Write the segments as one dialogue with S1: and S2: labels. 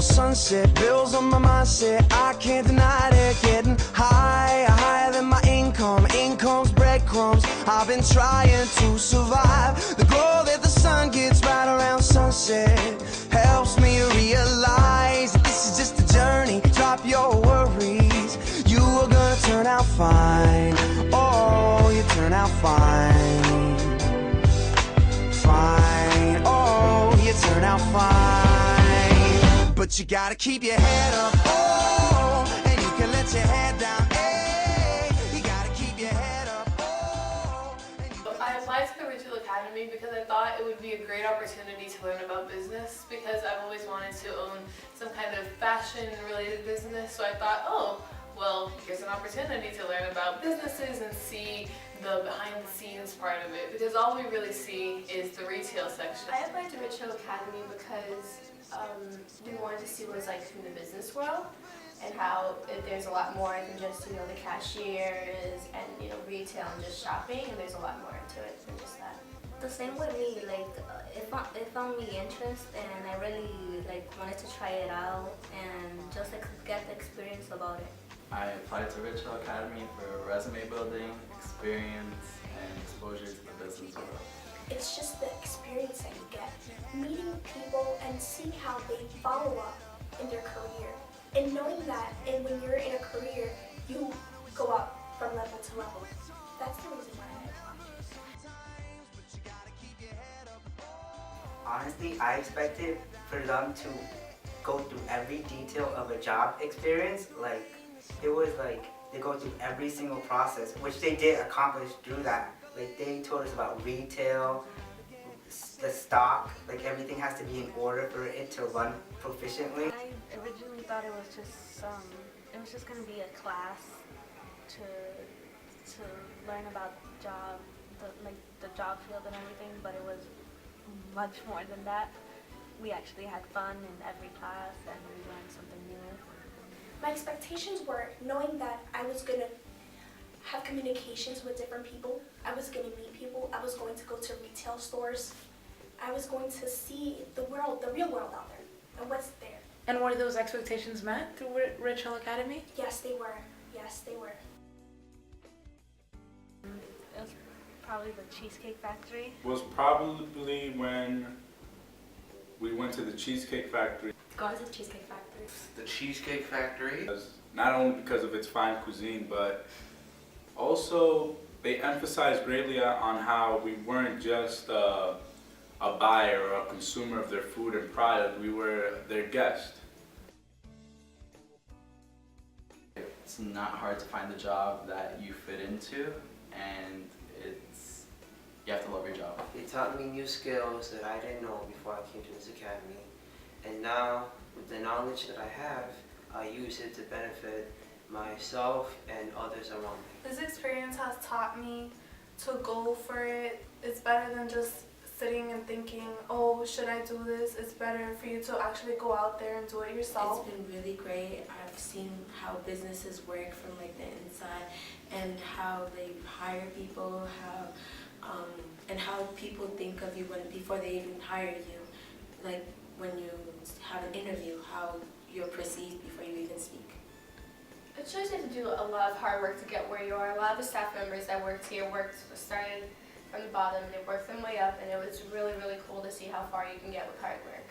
S1: the sunset, bills on my mindset, I can't deny it. Getting higher, higher than my income, income's breadcrumbs. I've been trying to survive. The glow that the sun gets right around sunset helps me realize that this is just a journey. Drop your worries, you are gonna turn out fine. Oh, you turn out fine. Fine, oh, you turn out fine. But you gotta keep your head up, oh, and you can let your head down, hey. You gotta keep your head up, oh.
S2: I applied to the Retail Academy because I thought it would be a great opportunity to learn about business, because I've always wanted to own some kind of fashion-related business. So I thought, oh, well, here's an opportunity to learn about businesses and see the behind-the-scenes part of it, because all we really see is the retail section.
S3: I applied to Retail Academy because we wanted to see what it's like in the business world, and how there's a lot more than just, you know, the cashiers and, you know, retail and just shopping, and there's a lot more into it than just that.
S4: The same with me, like it found me interest, and I really wanted to try it out and just get the experience about it.
S5: I applied to Retail Academy for resume building, experience, and exposure to the business world.
S6: It's just the experience that you get, meeting people and seeing how they follow up in their career, and knowing that, and when you're in a career, you go up from level to level. That's the reason why I applied.
S7: Honestly, I expected for them to go through every detail of a job experience. It was like they go through every single process, which they did accomplish through that. They told us about retail, the stock, everything has to be in order for it to run proficiently.
S8: I originally thought it was just going to be a class to learn about the job field and everything, but it was much more than that. We actually had fun in every class and we learned something new.
S6: My expectations were knowing that I was going to have communications with different people, I was going to meet people, I was going to go to retail stores, I was going to see the world, the real world out there, and what's there.
S9: And were those expectations met through Retail Academy?
S6: Yes, they were. Yes, they were.
S8: It was probably the Cheesecake Factory.
S10: Was probably when we went to the Cheesecake Factory.
S3: Go to the Cheesecake Factory.
S11: The Cheesecake Factory.
S10: Not only because of its fine cuisine, but also they emphasized greatly on how we weren't just a buyer or a consumer of their food and product, we were their guest.
S5: It's not hard to find the job that you fit into, and you have to love your job.
S12: They taught me new skills that I didn't know before I came to this academy, and now with the knowledge that I have, I use it to benefit myself and others around me.
S2: This experience has taught me to go for it. It's better than just sitting and thinking, oh, should I do this? It's better for you to actually go out there and do it yourself.
S13: It's been really great. I've seen how businesses work from the inside, and how they hire people, and how people think of you before they even hire you. When you have an interview, how you're perceived before you even speak.
S3: It shows you have to do a lot of hard work to get where you are. A lot of the staff members that worked here started from the bottom, and they worked their way up, and it was really, really cool to see how far you can get with hard work.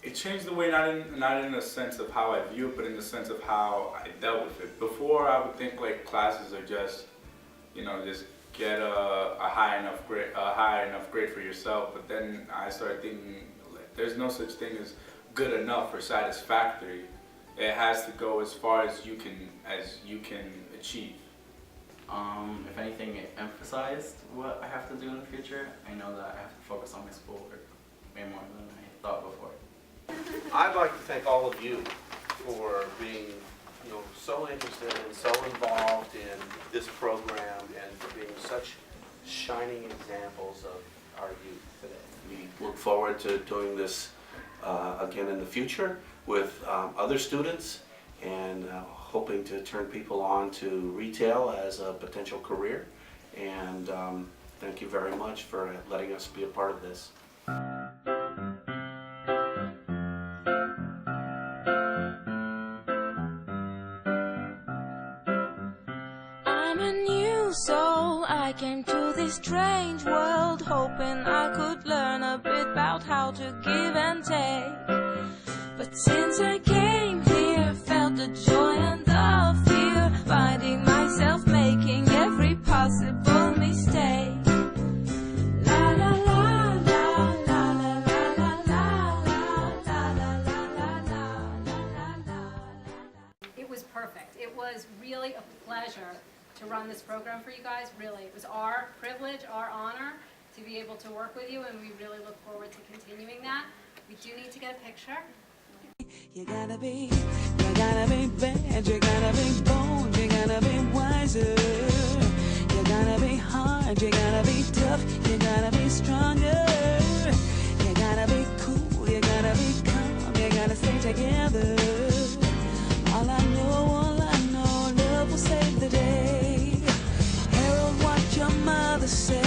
S10: It changed the way, not in the sense of how I view it, but in the sense of how I dealt with it. Before, I would think classes are just, just get a high enough grade for yourself. But then I started thinking, there's no such thing as good enough or satisfactory. It has to go as far as you can achieve.
S5: If anything, it emphasized what I have to do in the future. I know that I have to focus on my schoolwork way more than I thought before.
S11: I'd like to thank all of you for being, so interested and so involved in this program, and for being such shining examples of our youth today. We look forward to doing this again in the future with other students, and hoping to turn people on to retail as a potential career. And thank you very much for letting us be a part of this.
S14: I'm a new soul, I came to this strange world hoping I could learn a bit about how to give and take. But since I came here, felt the joy and the fear, finding myself making every possible mistake. La la la la la la la la la.
S15: It was perfect. It was really a pleasure to run this program for you guys. Really, it was our privilege, our honor to be able to work with you, and we really look forward to continuing that. We do need to get a picture.
S1: You gotta be bad, you gotta be bold, you gotta be wiser. You gotta be hard, you gotta be tough, you gotta be stronger. You gotta be cool, you gotta be calm, you gotta stay together. All I know, love will save the day. Harold, what your mother said.